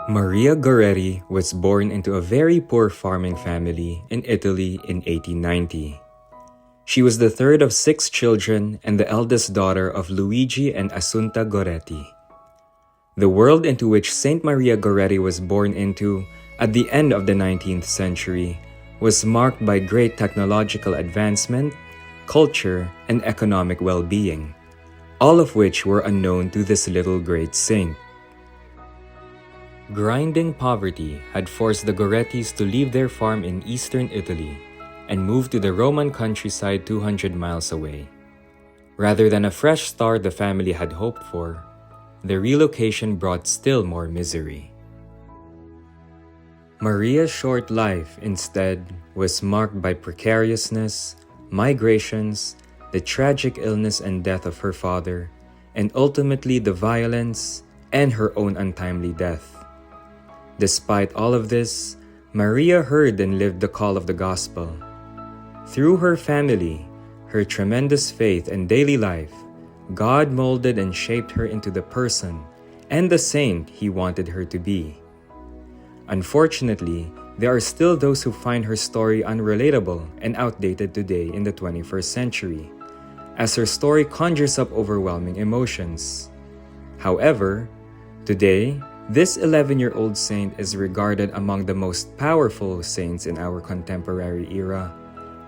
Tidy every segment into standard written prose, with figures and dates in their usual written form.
Maria Goretti was born into a very poor farming family in Italy in 1890. She was the third of 6 children and the eldest daughter of Luigi and Assunta Goretti. The world into which Saint Maria Goretti was born into at the end of the 19th century was marked by great technological advancement, culture, and economic well-being, all of which were unknown to this little great saint. Grinding poverty had forced the Gorettis to leave their farm in eastern Italy and move to the Roman countryside 200 miles away. Rather than a fresh start the family had hoped for, the relocation brought still more misery. Maria's short life, instead, was marked by precariousness, migrations, the tragic illness and death of her father, and ultimately the violence and her own untimely death. Despite all of this, Maria heard and lived the call of the gospel. Through her family, her tremendous faith and daily life, God molded and shaped her into the person and the saint He wanted her to be. Unfortunately, there are still those who find her story unrelatable and outdated today in the 21st century, as her story conjures up overwhelming emotions. However, today, this 11-year-old saint is regarded among the most powerful saints in our contemporary era,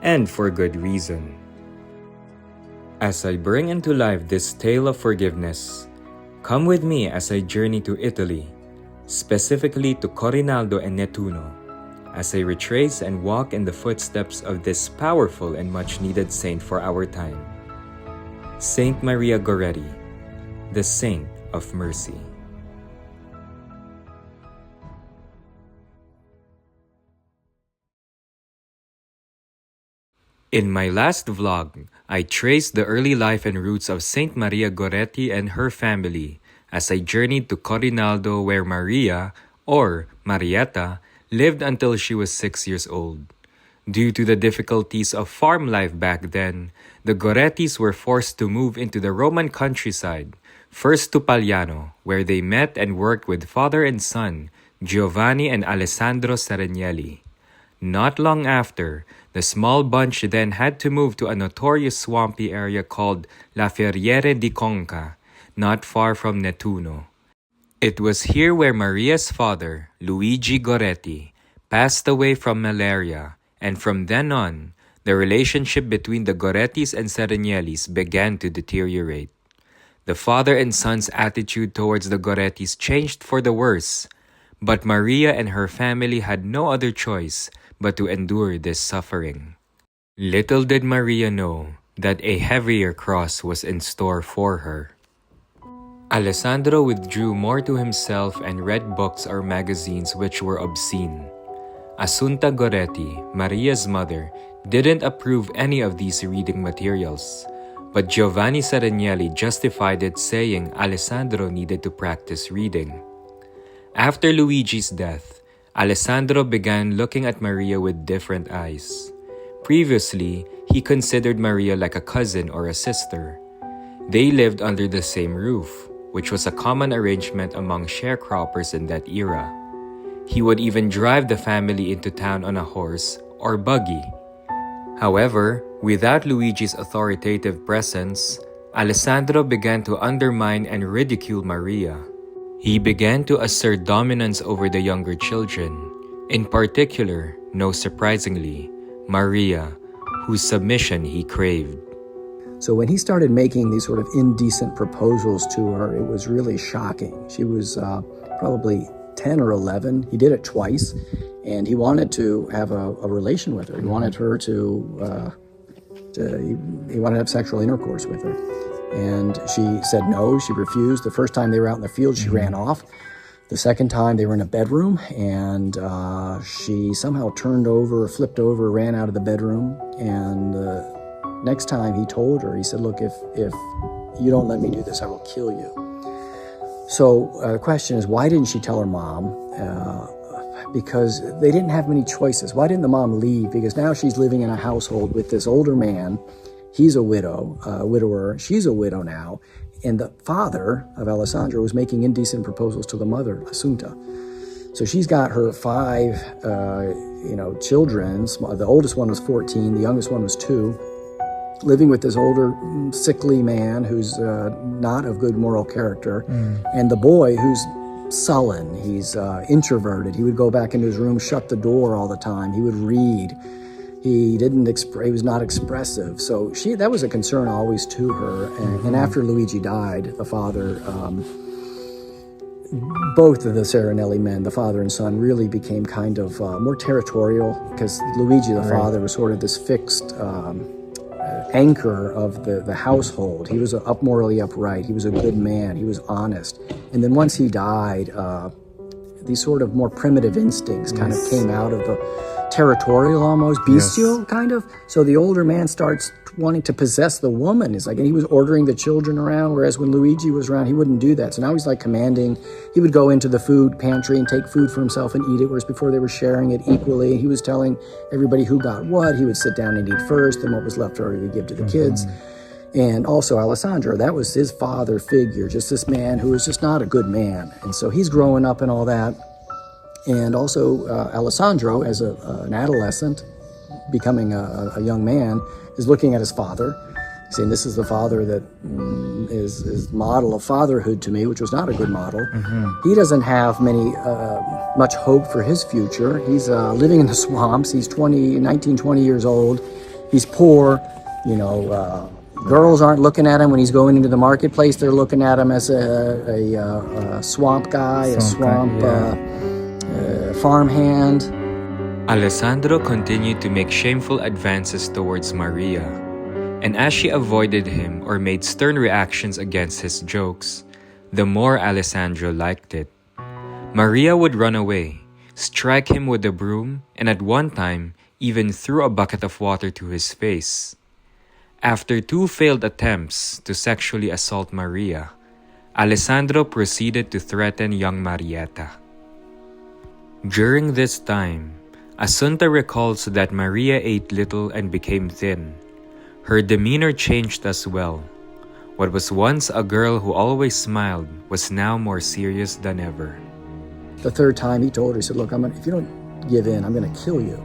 and for good reason. As I bring into life this tale of forgiveness, come with me as I journey to Italy, specifically to Corinaldo and Nettuno, as I retrace and walk in the footsteps of this powerful and much-needed saint for our time, Saint Maria Goretti, the Saint of Mercy. In my last vlog, I traced the early life and roots of Saint Maria Goretti and her family as I journeyed to Corinaldo where Maria, or Marietta, lived until she was 6 years old. Due to the difficulties of farm life back then, the Gorettis were forced to move into the Roman countryside, first to Pagliano, where they met and worked with father and son, Giovanni and Alessandro Serenelli. Not long after, the small bunch then had to move to a notorious swampy area called La Ferriere di Conca, not far from Nettuno. It was here where Maria's father, Luigi Goretti, passed away from malaria, and from then on, the relationship between the Gorettis and Serenellis began to deteriorate. The father and son's attitude towards the Gorettis changed for the worse, but Maria and her family had no other choice but to endure this suffering. Little did Maria know that a heavier cross was in store for her. Alessandro withdrew more to himself and read books or magazines which were obscene. Assunta Goretti, Maria's mother, didn't approve any of these reading materials, but Giovanni Serenelli justified it, saying Alessandro needed to practice reading. After Luigi's death, Alessandro began looking at Maria with different eyes. Previously, he considered Maria like a cousin or a sister. They lived under the same roof, which was a common arrangement among sharecroppers in that era. He would even drive the family into town on a horse or buggy. However, without Luigi's authoritative presence, Alessandro began to undermine and ridicule Maria. He began to assert dominance over the younger children, in particular, no surprisingly, Maria, whose submission he craved. So when he started making these sort of indecent proposals to her, it was really shocking. She was probably 10 or 11. He did it twice, and he wanted to have a relation with her. He wanted her he wanted to have sexual intercourse with her. And she said no, she refused. The first time they were out in the field, she ran off. The second time they were in a bedroom, and she somehow flipped over, ran out of the bedroom. And next time he told her, he said, look, if you don't let me do this, I will kill you. So the question is, why didn't she tell her mom? because they didn't have many choices. Why didn't the mom leave? Because now she's living in a household with this older man. He's a widower. She's a widow now. And the father of Alessandro was making indecent proposals to the mother, Assunta. So she's got her 5, children. The oldest one was 14. The youngest one was 2. Living with this older, sickly man who's not of good moral character. And the boy who's sullen. He's introverted. He would go back into his room, shut the door all the time. He would read. He was not expressive. So that was a concern always to her. And after Luigi died, the father, both of the Serenelli men, the father and son, really became kind of more territorial, because Luigi, the father, was sort of this fixed anchor of the household. He was morally upright. He was a good man. He was honest. And then once he died, these sort of more primitive instincts kind of came out of the territorial, almost bestial kind of. So the older man starts wanting to possess the woman. And he was ordering the children around, whereas when Luigi was around, he wouldn't do that. So now he's like commanding. He would go into the food pantry and take food for himself and eat it, whereas before they were sharing it equally. He was telling everybody who got what. He would sit down and eat first, and what was left over he would give to the kids. And also Alessandro, that was his father figure, just this man who was just not a good man. And so he's growing up and all that. And also Alessandro, as an adolescent, becoming a young man, is looking at his father, saying, this is the father that is model of fatherhood to me, which was not a good model. He doesn't have much hope for his future. He's living in the swamps. He's 19, 20 years old. He's poor, girls aren't looking at him when he's going into the marketplace. They're looking at him as a swamp guy, a swamp farmhand. Alessandro continued to make shameful advances towards Maria, and as she avoided him or made stern reactions against his jokes, the more Alessandro liked it. Maria would run away, strike him with a broom, and at one time even threw a bucket of water to his face. After 2 failed attempts to sexually assault Maria, Alessandro proceeded to threaten young Marietta. During this time, Assunta recalls that Maria ate little and became thin. Her demeanor changed as well. What was once a girl who always smiled was now more serious than ever. The 3rd time he told her, he said, look, if you don't give in, I'm going to kill you.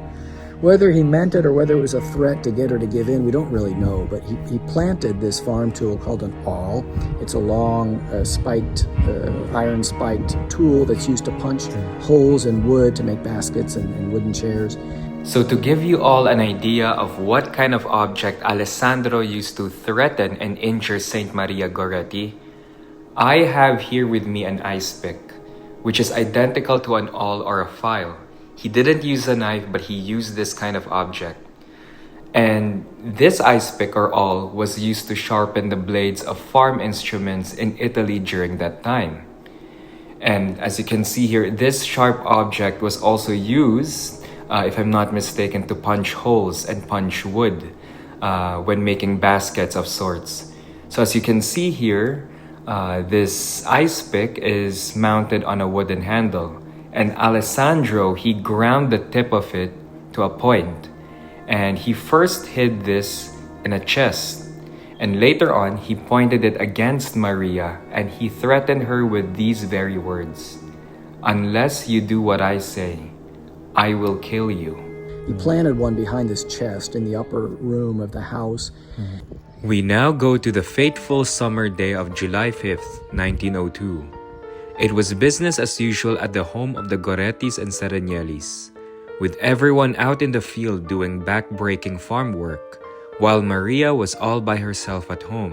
Whether he meant it or whether it was a threat to get her to give in, we don't really know. But he planted this farm tool called an awl. It's a long, iron-spiked tool that's used to punch holes in wood to make baskets and wooden chairs. So to give you all an idea of what kind of object Alessandro used to threaten and injure Saint Maria Goretti, I have here with me an ice pick, which is identical to an awl or a file. He didn't use a knife, but he used this kind of object. And this ice pick or awl was used to sharpen the blades of farm instruments in Italy during that time. And as you can see here, this sharp object was also used, if I'm not mistaken, to punch holes and punch wood when making baskets of sorts. So as you can see here, this ice pick is mounted on a wooden handle. And Alessandro, he ground the tip of it to a point. And he first hid this in a chest. And later on, he pointed it against Maria and he threatened her with these very words. Unless you do what I say, I will kill you. He planted one behind his chest in the upper room of the house. We now go to the fateful summer day of July 5th, 1902. It was business as usual at the home of the Gorettis and Serenellis, with everyone out in the field doing back-breaking farm work, while Maria was all by herself at home.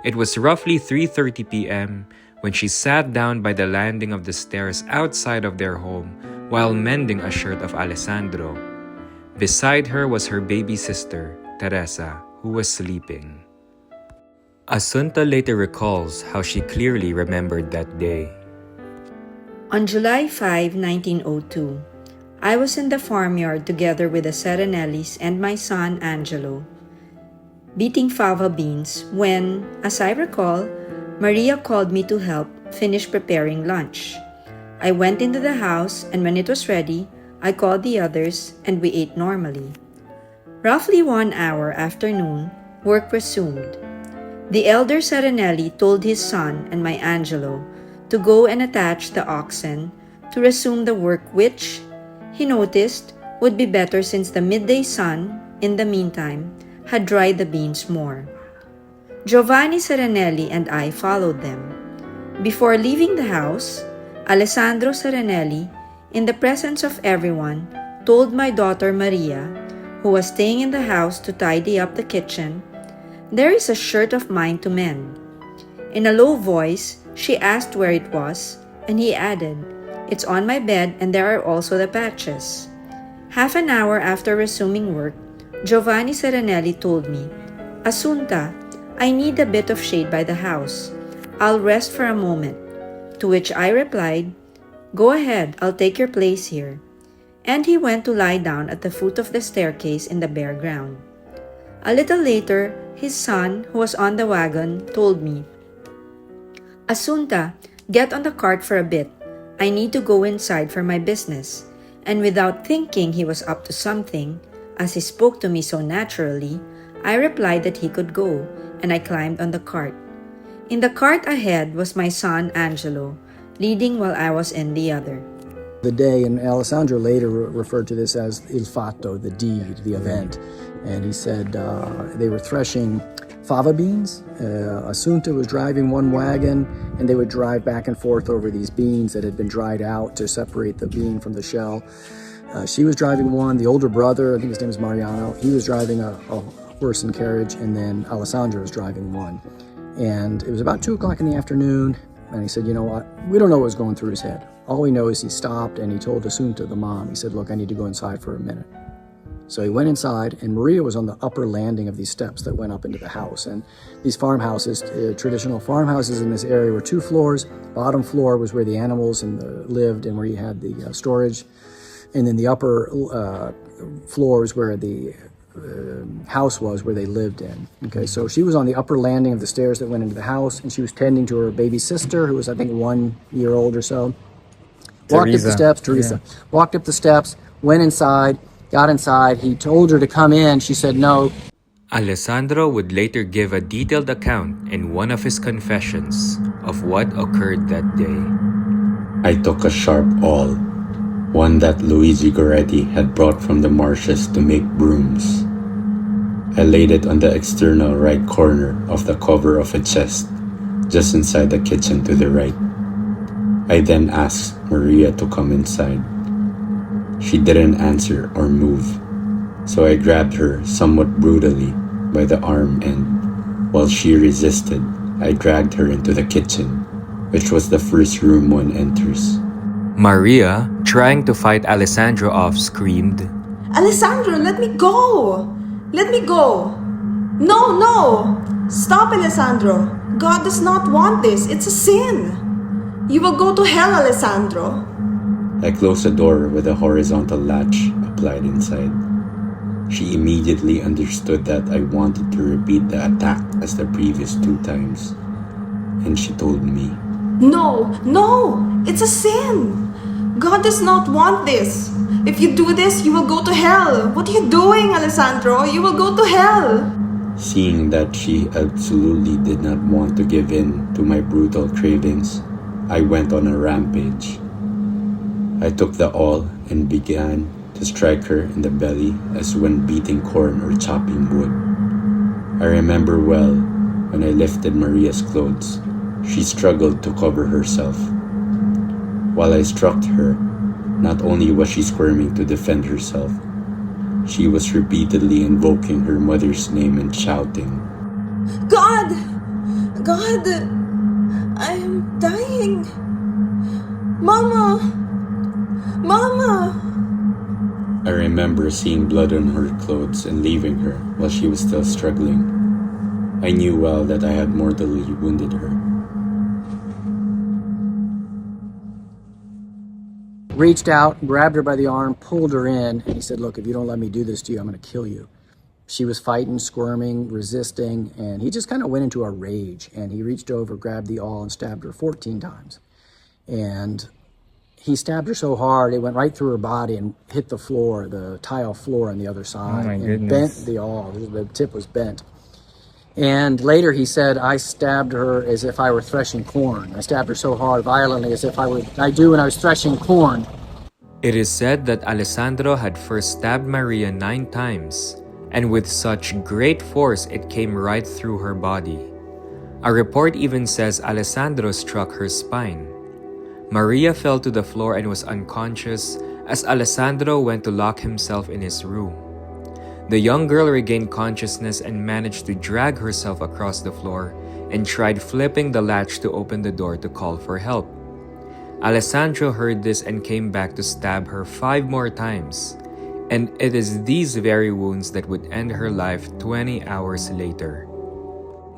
It was roughly 3:30 p.m. when she sat down by the landing of the stairs outside of their home while mending a shirt of Alessandro. Beside her was her baby sister, Teresa, who was sleeping. Assunta later recalls how she clearly remembered that day. On July 5, 1902, I was in the farmyard together with the Serenellis and my son Angelo, beating fava beans when, as I recall, Maria called me to help finish preparing lunch. I went into the house, and when it was ready, I called the others, and we ate normally. Roughly 1 hour after noon, work resumed. The elder Serenelli told his son and my Angelo to go and attach the oxen to resume the work which, he noticed, would be better since the midday sun, in the meantime, had dried the beans more. Giovanni Serenelli and I followed them. Before leaving the house, Alessandro Serenelli, in the presence of everyone, told my daughter Maria, who was staying in the house to tidy up the kitchen, "There is a shirt of mine to mend." In a low voice, she asked where it was, and he added, "It's on my bed and there are also the patches." Half an hour after resuming work, Giovanni Serenelli told me, "Assunta, I need a bit of shade by the house. I'll rest for a moment." To which I replied, "Go ahead, I'll take your place here." And he went to lie down at the foot of the staircase in the bare ground. A little later, his son, who was on the wagon, told me, "Assunta, get on the cart for a bit. I need to go inside for my business." And without thinking he was up to something, as he spoke to me so naturally, I replied that he could go, and I climbed on the cart. In the cart ahead was my son Angelo, leading while I was in the other. The day, and Alessandro later referred to this as il fatto, the deed, the event. And he said they were threshing fava beans. Assunta was driving one wagon, and they would drive back and forth over these beans that had been dried out to separate the bean from the shell. She was driving one. The older brother, I think his name is Mariano, he was driving a horse and carriage, and then Alessandro was driving one. And it was about 2 o'clock in the afternoon, and he said, "You know what? We don't know what was going through his head. All we know is he stopped and he told Assunta, the mom, he said, 'Look, I need to go inside for a minute.'" So he went inside, and Maria was on the upper landing of these steps that went up into the house. And these farmhouses, traditional farmhouses in this area, were 2 floors. Bottom floor was where the animals lived and where you had the storage. And then the upper floors where the house was, where they lived in. Okay, so she was on the upper landing of the stairs that went into the house, and she was tending to her baby sister, who was, I think, 1 year old or so. Walked up the steps, Teresa. Yeah. Walked up the steps, went inside, got inside. He told her to come in. She said no. Alessandro would later give a detailed account in one of his confessions of what occurred that day. "I took a sharp awl, one that Luigi Goretti had brought from the marshes to make brooms. I laid it on the external right corner of the cover of a chest, just inside the kitchen to the right. I then asked Maria to come inside. She didn't answer or move, so I grabbed her somewhat brutally by the arm, and while she resisted, I dragged her into the kitchen, which was the first room one enters. Maria, trying to fight Alessandro off, screamed, "Alessandro, let me go! Let me go! No, no! Stop, Alessandro! God does not want this. It's a sin! You will go to hell, Alessandro!" I closed the door with a horizontal latch applied inside. She immediately understood that I wanted to repeat the attack as the previous 2 times, and she told me, "No, no! It's a sin! God does not want this! If you do this, you will go to hell! What are you doing, Alessandro? You will go to hell!" Seeing that she absolutely did not want to give in to my brutal cravings, I went on a rampage. I took the awl and began to strike her in the belly as when beating corn or chopping wood. I remember well when I lifted Maria's clothes, she struggled to cover herself. While I struck her, not only was she squirming to defend herself, she was repeatedly invoking her mother's name and shouting, "God! God! I am dying! Mama! Mama!" I remember seeing blood on her clothes and leaving her while she was still struggling. I knew well that I had mortally wounded her. Reached out, grabbed her by the arm, pulled her in, and he said, "Look, if you don't let me do this to you, I'm going to kill you." She was fighting, squirming, resisting, and he just kind of went into a rage, and he reached over, grabbed the awl, and stabbed her 14 times. And he stabbed her so hard it went right through her body and hit the floor, the tile floor on the other side. Oh my and goodness. bent the awl. The tip was bent. And later he said, I stabbed her as if I were threshing corn. I stabbed her so hard, violently, as if I do when I was threshing corn. It is said that Alessandro had first stabbed Maria 9 times, and with such great force it came right through her body. A report even says Alessandro struck her spine. Maria fell to the floor and was unconscious as Alessandro went to lock himself in his room. The young girl regained consciousness and managed to drag herself across the floor and tried flipping the latch to open the door to call for help. Alessandro heard this and came back to stab her 5 more times, and it is these very wounds that would end her life 20 hours later.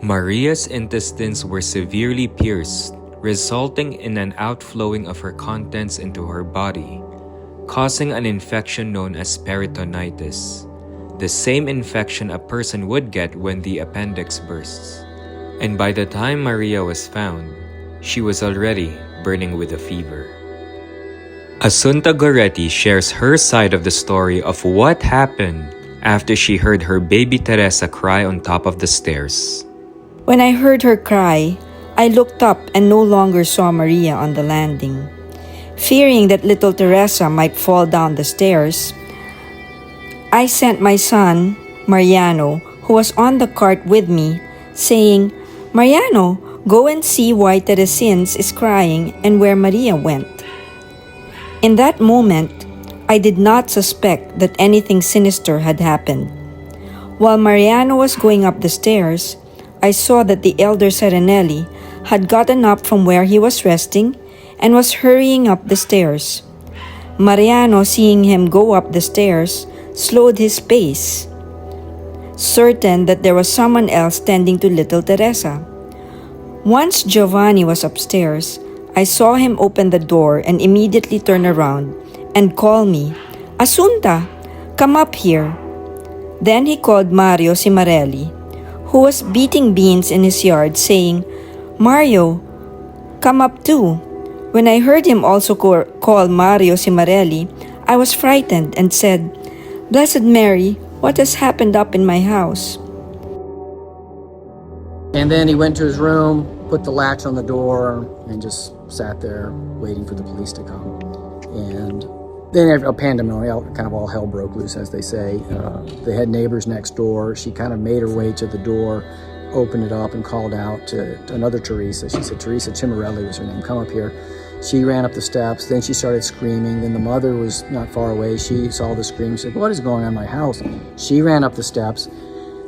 Maria's intestines were severely pierced, resulting in an outflowing of her contents into her body, causing an infection known as peritonitis, the same infection a person would get when the appendix bursts. And by the time Maria was found, she was already burning with a fever. Assunta Goretti shares her side of the story of what happened after she heard her baby Teresa cry on top of the stairs. When I heard her cry, I looked up and no longer saw Maria on the landing. Fearing that little Teresa might fall down the stairs, I sent my son, Mariano, who was on the cart with me, saying, Mariano, go and see why Teresins is crying and where Maria went. In that moment, I did not suspect that anything sinister had happened. While Mariano was going up the stairs, I saw that the elder Serenelli had gotten up from where he was resting and was hurrying up the stairs. Mariano, seeing him go up the stairs, slowed his pace, certain that there was someone else tending to little Teresa. Once Giovanni was upstairs, I saw him open the door and immediately turn around and call me, Assunta, come up here. Then he called Mario Cimarelli, who was beating beans in his yard, saying, Mario, come up too. When I heard him also call Mario Cimarelli, I was frightened and said, Blessed Mary, what has happened up in my house? And then he went to his room, put the latch on the door, and just sat there waiting for the police to come. And then a pandemonium, kind of all hell broke loose, as they say. They had neighbors next door. She kind of made her way to the door, opened it up, and called out to another Teresa. She said, Teresa Cimarelli was her name, come up here. She ran up the steps. Then she started screaming. Then the mother was not far away. She saw the scream. She said, what is going on in my house? She ran up the steps.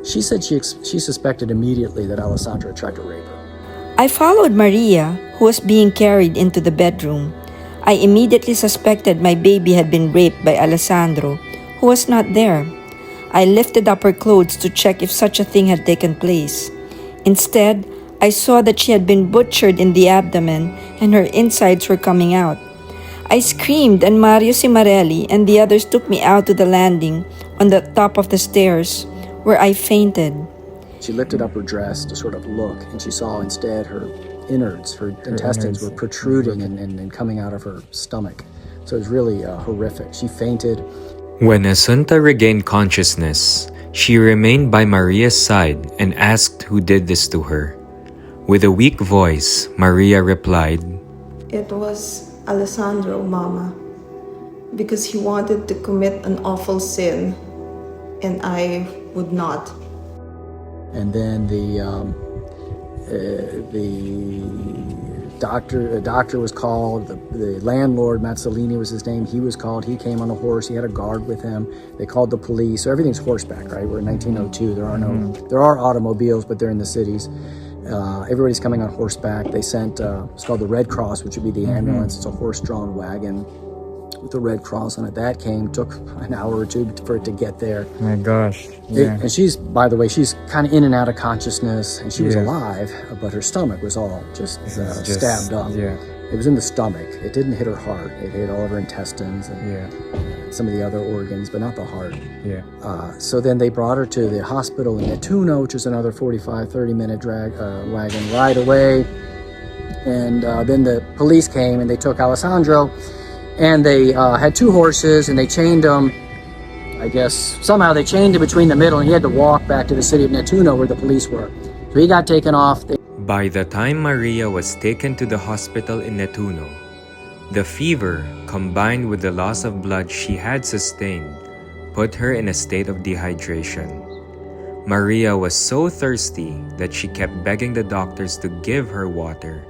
She said she suspected immediately that Alessandro tried to rape her. I followed Maria, who was being carried into the bedroom. I immediately suspected my baby had been raped by Alessandro, who was not there. I lifted up her clothes to check if such a thing had taken place. Instead, I saw that she had been butchered in the abdomen and her insides were coming out. I screamed and Mario Cimarelli and the others took me out to the landing on the top of the stairs, where I fainted. She lifted up her dress to sort of look, and she saw instead her innards, her intestines were protruding and coming out of her stomach. So it was really horrific. She fainted. When Assunta regained consciousness, she remained by Maria's side and asked who did this to her. With a weak voice, Maria replied, It was Alessandro, Mama, because he wanted to commit an awful sin, and I would not. And then the doctor was called. The landlord, Mazzolini was his name. He was called. He came on a horse. He had a guard with him. They called the police. So everything's horseback, right? We're in 1902. There are automobiles, but they're in the cities. Everybody's coming on horseback. They sent it's called the Red Cross, which would be the ambulance. It's a horse-drawn wagon with the Red Cross on it. That took an hour or two for it to get there. Oh my gosh. Yeah. And she's, by the way, she's kind of in and out of consciousness, and she was alive, but her stomach was all just stabbed up. Yeah. It was in the stomach. It didn't hit her heart. It hit all of her intestines and some of the other organs, but not the heart. Yeah. So then they brought her to the hospital in Nettuno, which is another 30-minute wagon ride away. And then the police came and they took Alessandro. And they had 2 horses, and they chained him. I guess somehow they chained him between the middle, and he had to walk back to the city of Nettuno where the police were. So he got taken off. By the time Maria was taken to the hospital in Nettuno, the fever, combined with the loss of blood she had sustained, put her in a state of dehydration. Maria was so thirsty that she kept begging the doctors to give her water.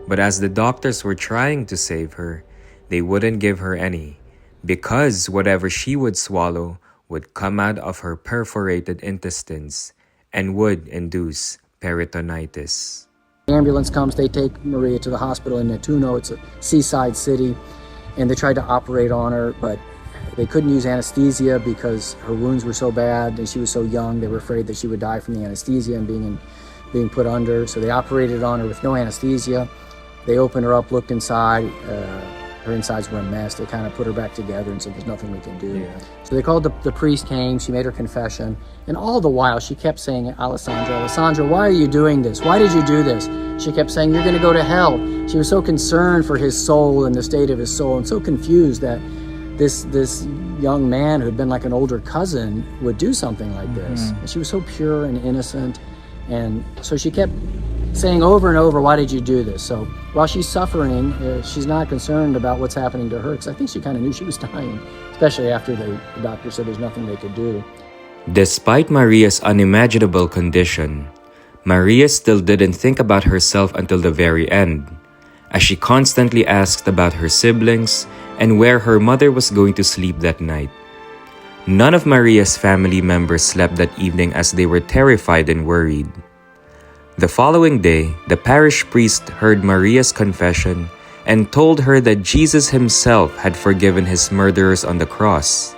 But as the doctors were trying to save her, they wouldn't give her any, because whatever she would swallow would come out of her perforated intestines and would induce peritonitis. The ambulance comes, they take Maria to the hospital in Nettuno. It's a seaside city, and they tried to operate on her, but they couldn't use anesthesia because her wounds were so bad and she was so young. They were afraid that she would die from the anesthesia and being put under. So they operated on her with no anesthesia. They opened her up, looked inside. Her insides were a mess. They kind of put her back together and said, there's nothing we can do. Yeah. So they called the priest came, she made her confession. And all the while she kept saying, Alessandro, why are you doing this? Why did you do this? She kept saying, you're going to go to hell. She was so concerned for his soul and the state of his soul, and so confused that this young man who had been like an older cousin would do something like this. And she was so pure and innocent. And so she kept saying over and over, why did you do this? So while she's suffering, she's not concerned about what's happening to her, because I think she kind of knew she was dying, especially after the doctor said there's nothing they could do. Despite Maria's unimaginable condition, Maria still didn't think about herself until the very end, as she constantly asked about her siblings and where her mother was going to sleep that night. None of Maria's family members slept that evening as they were terrified and worried. The following day, the parish priest heard Maria's confession and told her that Jesus himself had forgiven his murderers on the cross.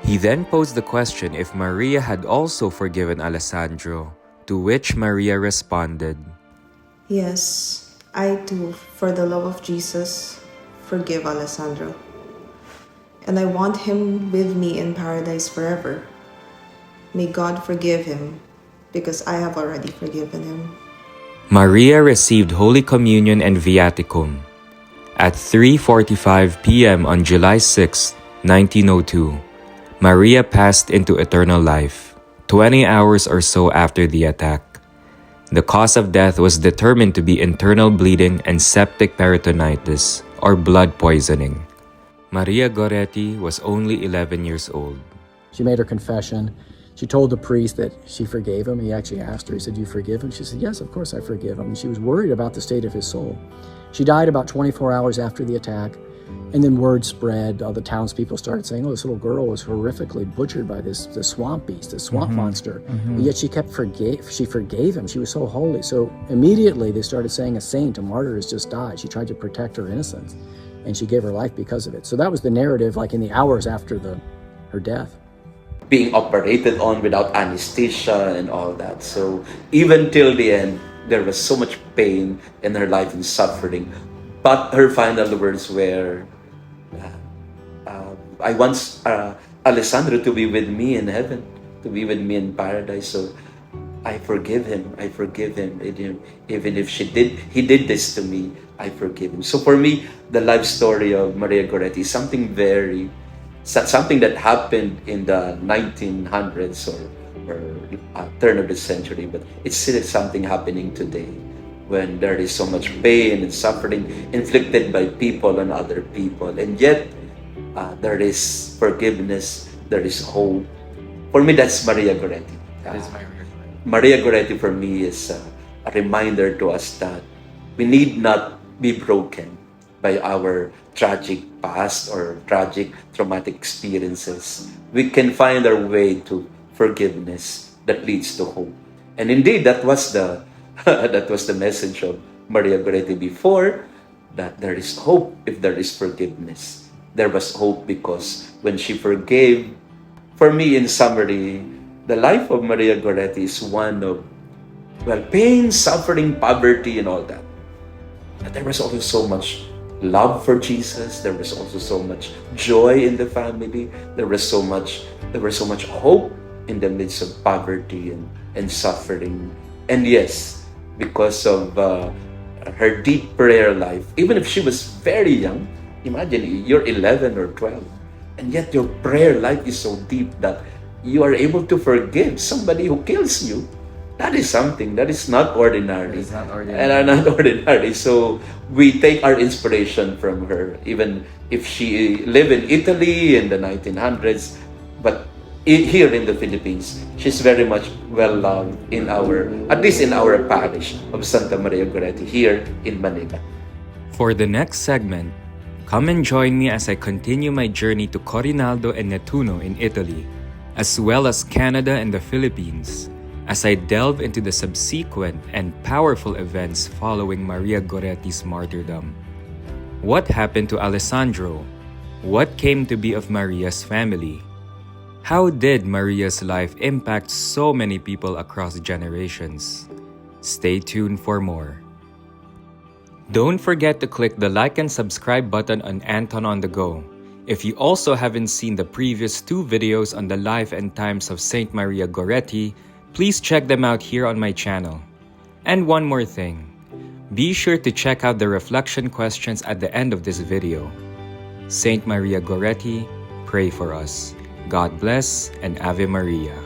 He then posed the question if Maria had also forgiven Alessandro, to which Maria responded, Yes, I too, for the love of Jesus, forgive Alessandro. And I want him with me in paradise forever. May God forgive him, because I have already forgiven him. Maria received Holy Communion and Viaticum. At 3:45 p.m. on July 6, 1902, Maria passed into eternal life, 20 hours or so after the attack. The cause of death was determined to be internal bleeding and septic peritonitis, or blood poisoning. Maria Goretti was only 11 years old. She made her confession. She told the priest that she forgave him. He actually asked her, he said, you forgive him? She said, yes, of course I forgive him. And she was worried about the state of his soul. She died about 24 hours after the attack. And then word spread. All the townspeople started saying, oh, this little girl was horrifically butchered by this swamp beast, this swamp monster. But yet she forgave him. She was so holy. So immediately they started saying a saint, a martyr has just died. She tried to protect her innocence, and she gave her life because of it. So that was the narrative, like in the hours after her death. Being operated on without anesthesia and all that. So even till the end, there was so much pain in her life and suffering. But her final words were, I want Alessandro to be with me in heaven, to be with me in paradise. So I forgive him. I forgive him. Even if he did this to me, I forgive him. So for me, the life story of Maria Goretti is something that happened in the 1900s or turn of the century, but it's still something happening today, when there is so much pain and suffering inflicted by people on other people. And yet, there is forgiveness, there is hope. For me, that's Maria Goretti. Maria Goretti for me is a reminder to us that we need not be broken by our tragic past or tragic traumatic experiences. We can find our way to forgiveness that leads to hope. And indeed, that was the message of Maria Goretti before, that there is hope if there is forgiveness. There was hope because when she forgave, for me, in summary, the life of Maria Goretti is one of, pain, suffering, poverty, and all that. But there was also so much love for Jesus. There was also so much joy in the family. There was so much hope in the midst of poverty and suffering. And yes, because of her deep prayer life, even if she was very young, Imagine, you're 11 or 12, and yet your prayer life is so deep that you are able to forgive somebody who kills you. That is something that is not ordinary. It's not ordinary. And are not ordinary. So we take our inspiration from her, even if she lived in Italy in the 1900s, but here in the Philippines, she's very much well loved in our, at least in our parish of Santa Maria Goretti here in Manila. For the next segment, come and join me as I continue my journey to Corinaldo and Nettuno in Italy, as well as Canada and the Philippines, as I delve into the subsequent and powerful events following Maria Goretti's martyrdom. What happened to Alessandro? What came to be of Maria's family? How did Maria's life impact so many people across generations? Stay tuned for more. Don't forget to click the like and subscribe button on Anton on the Go. If you also haven't seen the previous 2 videos on the life and times of Saint Maria Goretti, please check them out here on my channel. And one more thing, be sure to check out the reflection questions at the end of this video. Saint Maria Goretti, pray for us. God bless and Ave Maria.